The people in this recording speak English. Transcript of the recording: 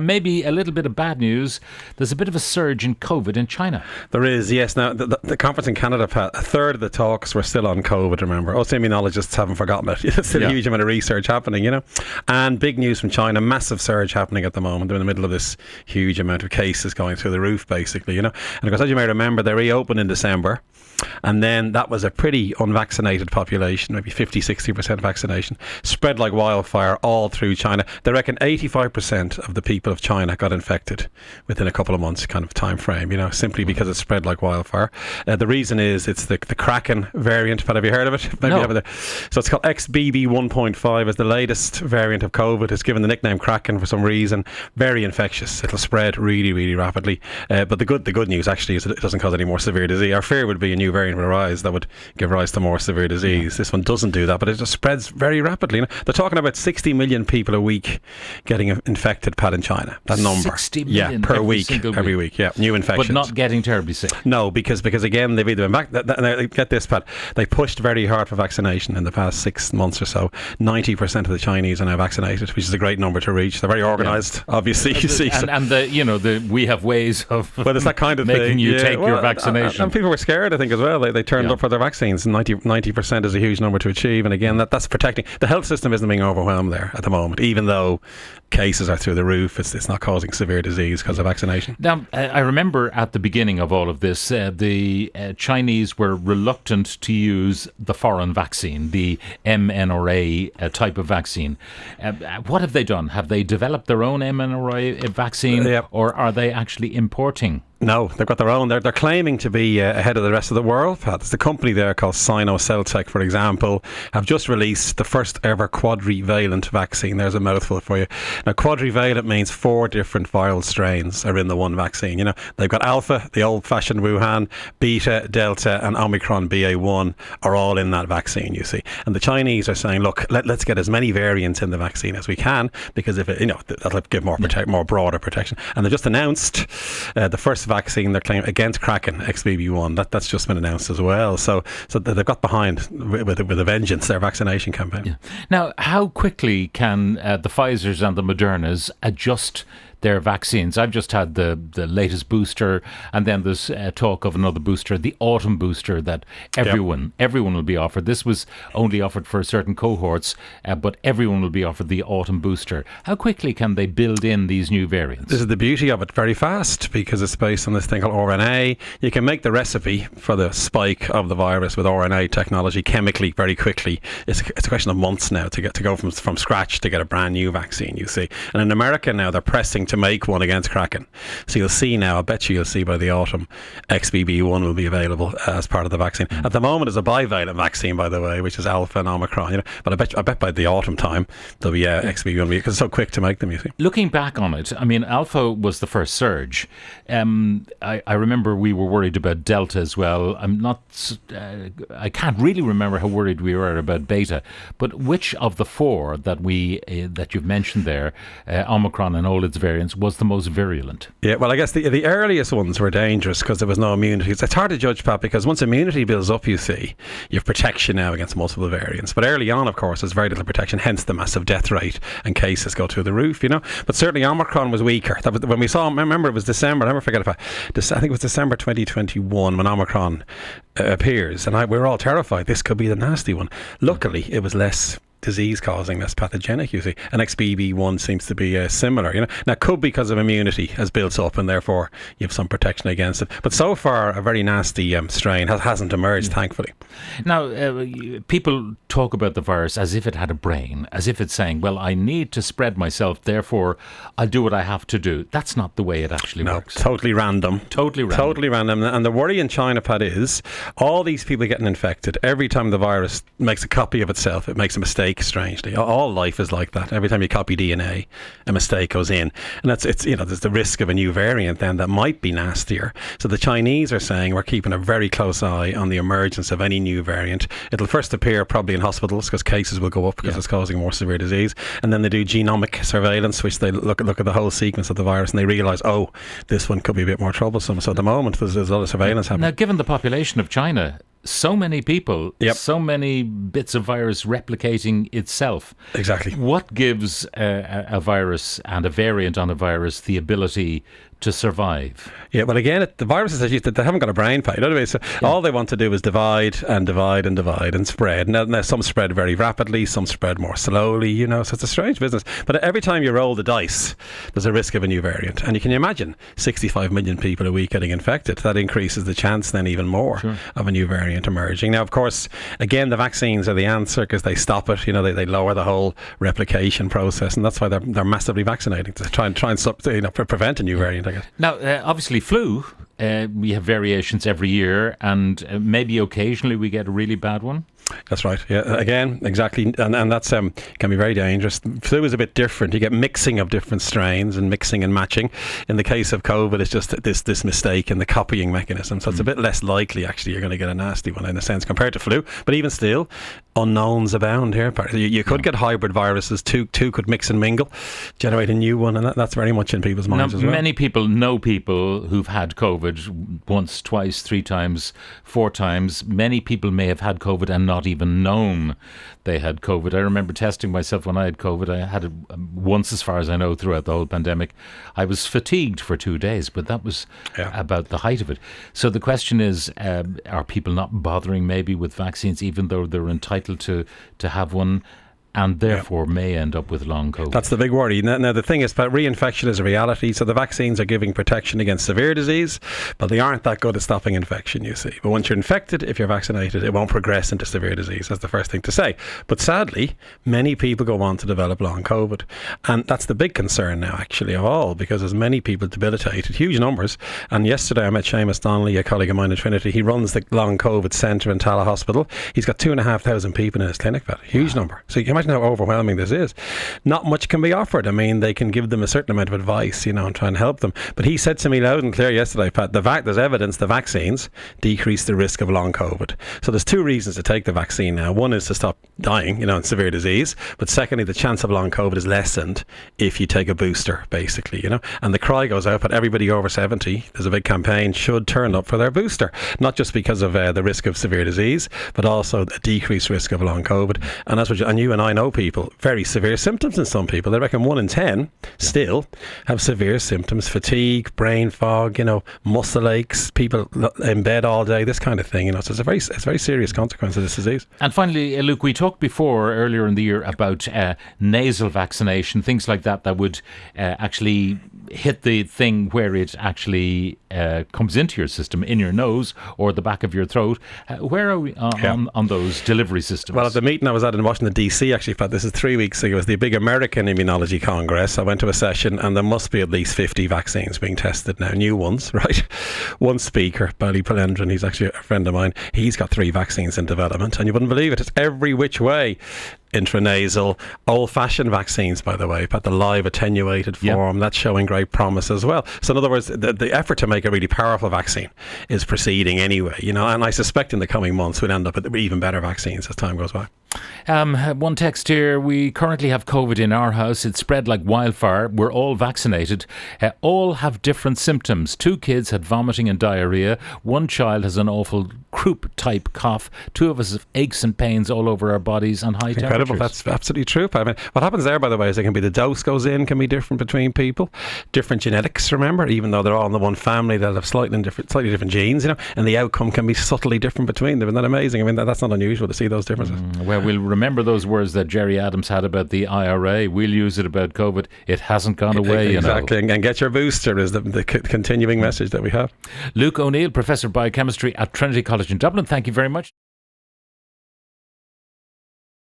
Maybe a little bit of bad news. There's a bit of a surge in COVID in China. There is, yes. Now, the conference in Canada, Pat, a third of the talks were still on COVID, remember. Us immunologists haven't forgotten it. There's still a huge amount of research happening, And big news from China, massive surge happening at the moment. They're in the middle of this huge amount of cases going through the roof, basically, And of course, as you may remember, they reopened in December. And then that was a pretty unvaccinated population, maybe 50-60% vaccination, spread like wildfire all through China. They reckon 85% of the people of China got infected within a couple of months kind of time frame, simply because it spread like wildfire. The reason is it's the Kraken variant. But have you heard of it? Maybe no. So it's called XBB 1.5 as the latest variant of COVID. It's given the nickname Kraken for some reason. Very infectious. It'll spread really, really rapidly. But the good news actually is that it doesn't cause any more severe disease. Our fear would be a new variant would arise that would give rise to more severe disease. This one doesn't do that, but it just spreads very rapidly. They're talking about 60 million people a week getting infected, Pat, in China. That number. 60 million per week. Every week, new infections. But not getting terribly sick. No, because again, they've either been back... Get this, Pat. They pushed very hard for vaccination in the past 6 months or so. 90% of the Chinese are now vaccinated, which is a great number to reach. They're very organised, obviously, you see. And we have ways of it's that kind of making thing. you take your vaccination. And people were scared, I think, as well. They turned up for their vaccines. 90% is a huge number to achieve. And again, that's protecting. The health system isn't being overwhelmed there at the moment, even though cases are through the roof. It's not causing severe disease because of vaccination. Now, I remember at the beginning of all of this, the Chinese were reluctant to use the foreign vaccine, the mRNA type of vaccine. What have they done? Have they developed their own mRNA vaccine, or are they actually importing? No, they've got their own. They're claiming to be ahead of the rest of the world. There's a company there called Sino-Celtec, for example, have just released the first ever quadrivalent vaccine. There's a mouthful for you. Now, quadrivalent means 4 different viral strains are in the one vaccine. They've got Alpha, the old-fashioned Wuhan, Beta, Delta, and Omicron BA1 are all in that vaccine, you see. And the Chinese are saying, look, let's get as many variants in the vaccine as we can, because if that'll give more broader protection. And they just announced the first vaccine they're claiming against Kraken XBB1 that's just been announced as well, so they've got behind with a vengeance their vaccination campaign. Now, how quickly can the Pfizers and the Modernas adjust their vaccines? I've just had the latest booster, and then there's talk of another booster, the autumn booster, that everyone will be offered. This was only offered for certain cohorts, but everyone will be offered the autumn booster. How quickly can they build in these new variants? This is the beauty of it, very fast, because it's based on this thing called RNA. You can make the recipe for the spike of the virus with RNA technology chemically very quickly. It's a question of months now to go from scratch to get a brand new vaccine, you see. And in America now, they're pressing to make one against Kraken. So you'll see now, I bet you'll see by the autumn, XBB1 will be available as part of the vaccine. At the moment, it's a bivalent vaccine, by the way, which is Alpha and Omicron. But I bet by the autumn time there'll be XBB1 because it's so quick to make them, you see. Looking back on it, I mean, Alpha was the first surge. I remember we were worried about Delta as well. I can't really remember how worried we were about Beta. But which of the 4 that you've mentioned there, Omicron and all its variants, was the most virulent? Yeah, well, I guess the earliest ones were dangerous because there was no immunity. It's hard to judge, Pat, because once immunity builds up, you see, you have protection now against multiple variants. But early on, of course, there's very little protection, hence the massive death rate and cases go through the roof, But certainly Omicron was weaker. That was when we saw, remember, it was December, I never forget I think it was December 2021 when Omicron appears, and we were all terrified. This could be the nasty one. Luckily, it was less disease causing, less pathogenic, you see. And XBB1 seems to be similar, Now, it could be because of immunity has built up and therefore you have some protection against it. But so far, a very nasty strain hasn't emerged, thankfully. Now, people talk about the virus as if it had a brain, as if it's saying, well, I need to spread myself, therefore I'll do what I have to do. That's not the way it actually works. Totally random. Totally random. And the worry in China, Pat, is all these people getting infected, every time the virus makes a copy of itself, it makes a mistake. Strangely, all life is like that. Every time you copy DNA, a mistake goes in, and there's the risk of a new variant then that might be nastier. So the Chinese are saying we're keeping a very close eye on the emergence of any new variant. It'll first appear probably in hospitals because cases will go up because it's causing more severe disease, and then they do genomic surveillance, which they look at the whole sequence of the virus, and they realise, this one could be a bit more troublesome. So at the moment, there's a lot of surveillance happening. Now, given the population of China, so many people, so many bits of virus replicating itself. Exactly. What gives a virus and a variant on a virus the ability to survive? Yeah, well, again, the viruses, they haven't got a brain, you know what I mean? So all they want to do is divide and divide and divide and spread. Now, some spread very rapidly, some spread more slowly, you know, so it's a strange business. But every time you roll the dice, there's a risk of a new variant. And you can imagine 65 million people a week getting infected. That increases the chance then even more of a new variant emerging. Now, of course, again, the vaccines are the answer because they stop it. You know, they lower the whole replication process, and that's why they're massively vaccinating to try and prevent a new variant. Now, obviously, flu, we have variations every year, and maybe occasionally we get a really bad one. That's right. Yeah, again, exactly, and that's can be very dangerous. Flu is a bit different. You get mixing of different strains and mixing and matching. In the case of COVID, it's just this mistake in the copying mechanism. So it's a bit less likely, actually, you're going to get a nasty one in a sense compared to flu. But even still, unknowns abound here. You could get hybrid viruses. Two could mix and mingle, generate a new one, and that's very much in people's minds as well. Many people know people who've had COVID once, twice, 3 times, 4 times. Many people may have had COVID and not even known they had COVID. I remember testing myself when I had COVID. I had it once, as far as I know, throughout the whole pandemic. I was fatigued for 2 days, but that was about the height of it. So the question is, are people not bothering maybe with vaccines, even though they're entitled to have one, and therefore may end up with long COVID? That's the big worry. Now the thing is, reinfection is a reality. So the vaccines are giving protection against severe disease, but they aren't that good at stopping infection, you see. But once you're infected, if you're vaccinated, it won't progress into severe disease. That's the first thing to say. But sadly, many people go on to develop long COVID. And that's the big concern now, actually, of all, because there's many people debilitated, huge numbers. And yesterday I met Seamus Donnelly, a colleague of mine at Trinity. He runs the long COVID centre in Tala Hospital. He's got 2,500 people in his clinic, that huge number. So you can imagine how overwhelming this is. Not much can be offered. I mean, they can give them a certain amount of advice, you know, and try and help them. But he said to me loud and clear yesterday, Pat, there's evidence the vaccines decrease the risk of long COVID. So there's 2 reasons to take the vaccine now. One is to stop dying, you know, in severe disease. But secondly, the chance of long COVID is lessened if you take a booster, basically, you know. And the cry goes out, but everybody over 70, there's a big campaign, should turn up for their booster. Not just because of the risk of severe disease, but also a decreased risk of long COVID. And that's what you and I know people, very severe symptoms in some people. They reckon 1 in 10 still have severe symptoms, fatigue, brain fog, you know, muscle aches, people in bed all day, this kind of thing, you know. So it's a very serious consequence of this disease. And finally, Luke, we talked before earlier in the year about nasal vaccination, things like that would actually hit the thing where it actually comes into your system, in your nose or the back of your throat. Where are we on those delivery systems? Well, at the meeting I was at in Washington DC, actually, Pat, this is 3 weeks ago, it was the big American Immunology Congress. I went to a session and there must be at least 50 vaccines being tested now, new ones, right? One speaker, Barry Palendrin, he's actually a friend of mine, he's got 3 vaccines in development, and you wouldn't believe it, it's every which way. Intranasal, old-fashioned vaccines, by the way, but the live attenuated form, that's showing great promise as well. So in other words, the effort to make a really powerful vaccine is proceeding anyway, you know, and I suspect in the coming months we'll end up with even better vaccines as time goes by. One text here: we currently have COVID in our house. It's spread like wildfire. We're all vaccinated. All have different symptoms. 2 kids had vomiting and diarrhea. 1 child has an awful croup type cough. 2 of us have aches and pains all over our bodies and high temperatures. Incredible. That's absolutely true. I mean, what happens there, by the way, is the dose goes in, can be different between people, different genetics, remember, even though they're all in the one family, they'll have slightly different genes, you know, and the outcome can be subtly different between them. Isn't that amazing? I mean, that's not unusual to see those differences. Well, we'll remember those words that Jerry Adams had about the IRA. We'll use it about COVID. It hasn't gone away, exactly, you know. And get your booster is the continuing message that we have. Luke O'Neill, Professor of Biochemistry at Trinity College in Dublin, thank you very much.